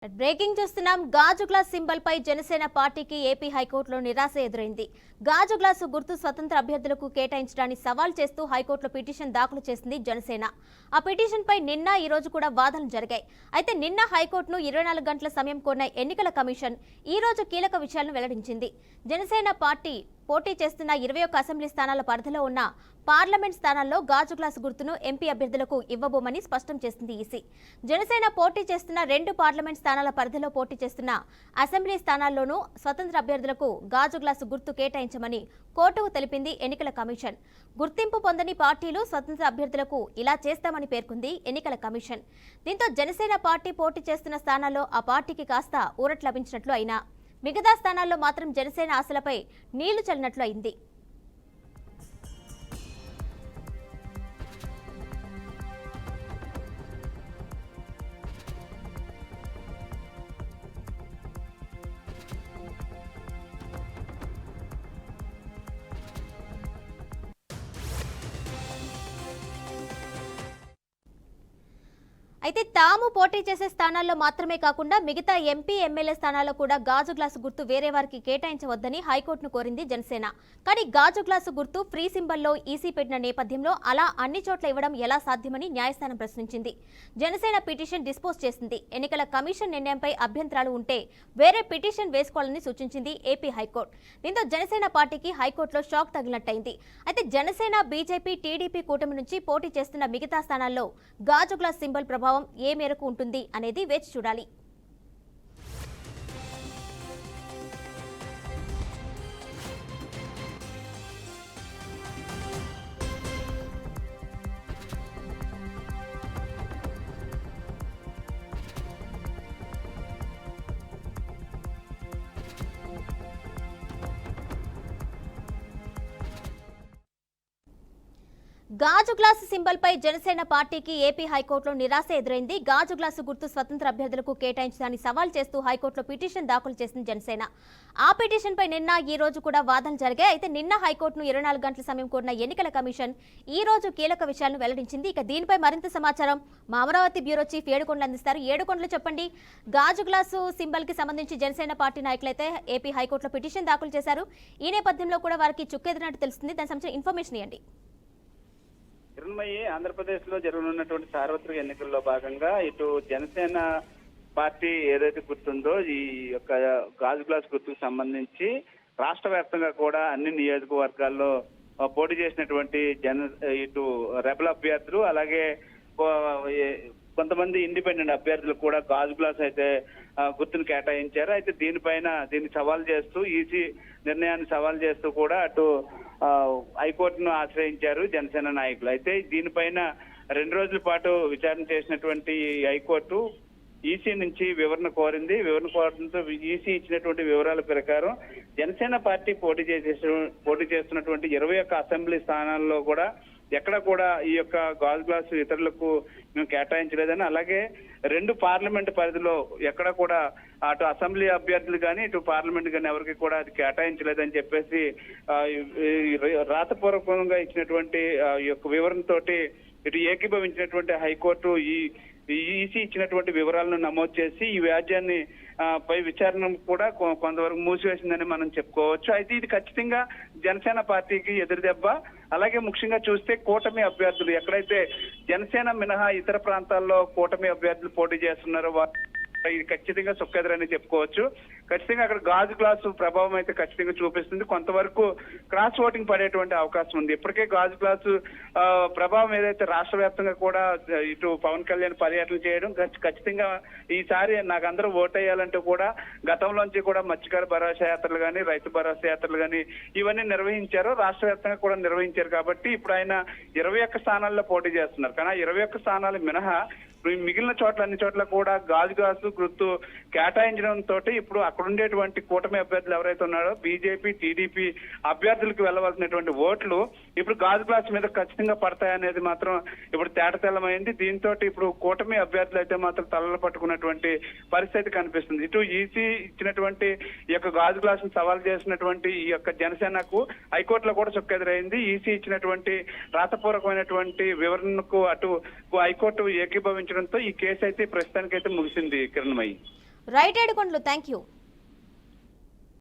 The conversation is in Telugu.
బ్రేకింగ్ చూస్తున్నాం. గాజు గ్లాస్ సింబల్ పై జనసేన పార్టీకి ఏపీ హైకోర్టులో నిరాశ ఎదురైంది. గాజు గ్లాసు గుర్తు స్వతంత్ర అభ్యర్థులకు కేటాయించడాన్ని సవాల్ చేస్తూ హైకోర్టులో పిటిషన్ దాఖలు చేసింది జనసేన. ఆ పిటిషన్ పై నిన్న ఈ రోజు కూడా వాదనలు జరిగాయి. అయితే నిన్న హైకోర్టును 24 గంటల సమయం కోరిన ఎన్నికల కమిషన్ ఈ రోజు కీలక విషయాలను వెల్లడించింది. జనసేన పార్టీ పోటీ చేస్తున్న 21 అసెంబ్లీ స్థానాల పరిధిలో ఉన్న పార్లమెంట్ స్థానాల్లో గాజు గ్లాసు గుర్తును ఎంపీ అభ్యర్థులకు ఇవ్వబోమని స్పష్టం చేసింది ఈసీ. జనసేన పోటీ చేస్తున్న 2 పార్లమెంట్ స్థానాల పరిధిలో పోటీ చేస్తున్న అసెంబ్లీ స్థానాల్లోనూ స్వతంత్ర అభ్యర్థులకు గాజు గ్లాసు గుర్తు కేటాయించమని కోర్టుకు తెలిపింది ఎన్నికల కమిషన్. గుర్తింపు పొందని పార్టీలు స్వతంత్ర అభ్యర్థులకు ఇలా చేస్తామని పేర్కొంది ఎన్నికల కమిషన్. దీంతో జనసేన పార్టీ పోటీ చేస్తున్న స్థానాల్లో ఆ పార్టీకి కాస్త ఊరట లభించినట్లు అయినా మిగతా స్థానాల్లో మాత్రం జనసేన ఆశలపై నీళ్లు చల్లినట్లు అయింది. అయితే తాము పోటీ చేసే స్థానాల్లో మాత్రమే కాకుండా మిగతా ఎంపీ ఎమ్మెల్యే స్థానాల్లో కూడా గాజు గ్లాసు గుర్తు వేరే వారికి కేటాయించవద్దని హైకోర్టును కోరింది జనసేన. కానీ గాజు గ్లాసు గుర్తు ఫ్రీ సింబల్లో ఈసీ పెట్టిన నేపథ్యంలో అలా అన్ని చోట్ల ఇవ్వడం ఎలా సాధ్యమని న్యాయస్థానం ప్రశ్నించింది. జనసేన పిటిషన్ డిస్పోజ్ చేసింది. ఎన్నికల కమిషన్ నిర్ణయంపై అభ్యంతరాలు ఉంటే వేరే పిటిషన్ వేసుకోవాలని సూచించింది ఏపీ హైకోర్టు. దీంతో జనసేన పార్టీకి హైకోర్టులో షాక్ తగిలినట్టయింది. అయితే జనసేన, బీజేపీ, టీడీపీ కూటమి నుంచి పోటీ చేస్తున్న మిగతా స్థానాల్లో గాజు గ్లాస్ సింబల్ ప్రభావం ఏ మేరకు ఉంటుంది అనేది వేచి చూడాలి. గాజు గ్లాసు సింబల్ పై జనసేన పార్టీకి ఏపీ హైకోర్టులో నిరాశ ఎదురైంది. గాజు గ్లాసు గుర్తు స్వతంత్ర అభ్యర్థులకు కేటాయించడాన్ని సవాల్ చేస్తూ హైకోర్టులో పిటిషన్ దాఖలు చేసింది జనసేన. ఆ పిటిషన్ పై నిన్న ఈ రోజు కూడా వాదనలు జరిగాయి. అయితే నిన్న హైకోర్టును 24 గంటల సమయం కోరిన ఎన్నికల కమిషన్ ఈ రోజు కీలక విషయాలను వెల్లడించింది. ఇక దీనిపై మరింత సమాచారం మా అమరావతి బ్యూరో చీఫ్ ఏడుకొండలు అందిస్తారు. ఏడుకొండలు చెప్పండి, గాజు గ్లాసు సింబల్ కి సంబంధించి జనసేన పార్టీ నాయకులైతే ఏపీ హైకోర్టులో పిటిషన్ దాఖలు చేశారు. ఈ నేపథ్యంలో కూడా వారికి చుక్కెదిరినట్టు తెలుస్తుంది. దానికి సంబంధించిన ఇన్ఫర్మేషన్ ఇవ్వండి. ఆంధ్రప్రదేశ్ లో జరగనున్నటువంటి సార్వత్రిక ఎన్నికల్లో భాగంగా ఇటు జనసేన పార్టీ ఏదైతే గుర్తుందో ఈ యొక్క గాజు గ్లాస్ గుర్తుకు సంబంధించి రాష్ట్ర వ్యాప్తంగా కూడా అన్ని నియోజకవర్గాల్లో పోటీ చేసినటువంటి ఇటు రెబల్ అభ్యర్థులు అలాగే కొంతమంది ఇండిపెండెంట్ అభ్యర్థులు కూడా గాజు గ్లాస్ అయితే గుర్తును కేటాయించారు. అయితే దీన్ని సవాల్ చేస్తూ ఈసీ నిర్ణయాన్ని సవాల్ చేస్తూ కూడా అటు హైకోర్టును ఆశ్రయించారు జనసేన నాయకులు. అయితే దీనిపైన 2 రోజుల పాటు విచారణ చేసినటువంటి హైకోర్టు ఈసీ నుంచి వివరణ కోరింది. వివరణ కోరడంతో ఈసీ ఇచ్చినటువంటి వివరాల ప్రకారం జనసేన పార్టీ పోటీ చేస్తున్నటువంటి 21 అసెంబ్లీ స్థానాల్లో కూడా ఎక్కడ కూడా ఈ యొక్క గాజు గ్లాసు ఇతరులకు మేము కేటాయించలేదని, అలాగే 2 పార్లమెంట్ పరిధిలో ఎక్కడ కూడా అటు అసెంబ్లీ అభ్యర్థులు కానీ ఇటు పార్లమెంట్ కానీ ఎవరికి కూడా అది కేటాయించలేదని చెప్పేసి రాతపూర్వకంగా ఇచ్చినటువంటి ఈ యొక్క వివరణతోటి ఇటు ఏకీభవించినటువంటి హైకోర్టు ఈసీ ఇచ్చినటువంటి వివరాలను నమోదు చేసి ఈ వ్యాజ్యాన్ని పై విచారణ కూడా కొంతవరకు మూసివేసిందని మనం చెప్పుకోవచ్చు. అయితే ఇది ఖచ్చితంగా జనసేన పార్టీకి ఎదురుదెబ్బ. అలాగే ముఖ్యంగా చూస్తే కూటమి అభ్యర్థులు ఎక్కడైతే జనసేన మినహా ఇతర ప్రాంతాల్లో కూటమి అభ్యర్థులు పోటీ చేస్తున్నారో ఇది ఖచ్చితంగా సుక్కెదరని చెప్పుకోవచ్చు. ఖచ్చితంగా అక్కడ గాజు గ్లాసు ప్రభావం అయితే ఖచ్చితంగా చూపిస్తుంది. కొంతవరకు క్రాస్ ఓటింగ్ పడేటువంటి అవకాశం ఉంది. ఇప్పటికే గాజు గ్లాసు ప్రభావం ఏదైతే రాష్ట్ర వ్యాప్తంగా కూడా ఇటు పవన్ కళ్యాణ్ పర్యటన చేయడం ఖచ్చితంగా ఈసారి నాకు అందరూ ఓటేయాలంటూ కూడా గతంలోంచి కూడా మత్స్యకార భరోసా యాత్రలు కానీ రైతు భరోసా యాత్రలు కానీ ఇవన్నీ నిర్వహించారు. రాష్ట్ర వ్యాప్తంగా కూడా నిర్వహించారు. కాబట్టి ఇప్పుడు ఆయన 21 స్థానాల్లో పోటీ చేస్తున్నారు. కానీ 21 స్థానాలు మినహా మిగిలిన చోట్ల అన్ని చోట్ల కూడా గాజు గ్లాసు గుర్తు కేటాయించడంతో ఇప్పుడు అక్కడ ఉండేటువంటి కూటమి అభ్యర్థులు ఎవరైతే ఉన్నారో బీజేపీ, టీడీపీ అభ్యర్థులకు వెళ్ళవలసినటువంటి ఓట్లు ఇప్పుడు గాజు గ్లాస్ మీద ఖచ్చితంగా పడతాయనేది మాత్రం ఇప్పుడు తేటతెల్లమైంది. దీంతో ఇప్పుడు కూటమి అభ్యర్థులు అయితే మాత్రం తలలు పట్టుకున్నటువంటి పరిస్థితి కనిపిస్తుంది. ఇటు ఈసీ ఇచ్చినటువంటి ఈ యొక్క గాజు గ్లాస్ ను సవాల్ చేసినటువంటి ఈ యొక్క జనసేనకు హైకోర్టులో కూడా చుక్కెదురైంది. ఈసీ ఇచ్చినటువంటి రాతపూర్వకమైనటువంటి వివరణకు అటు హైకోర్టు ఏకీభవించడంతో ఈ కేసు అయితే ప్రస్తుతానికైతే ముగిసింది. Kiranmayi, right Edukondalu, thank you.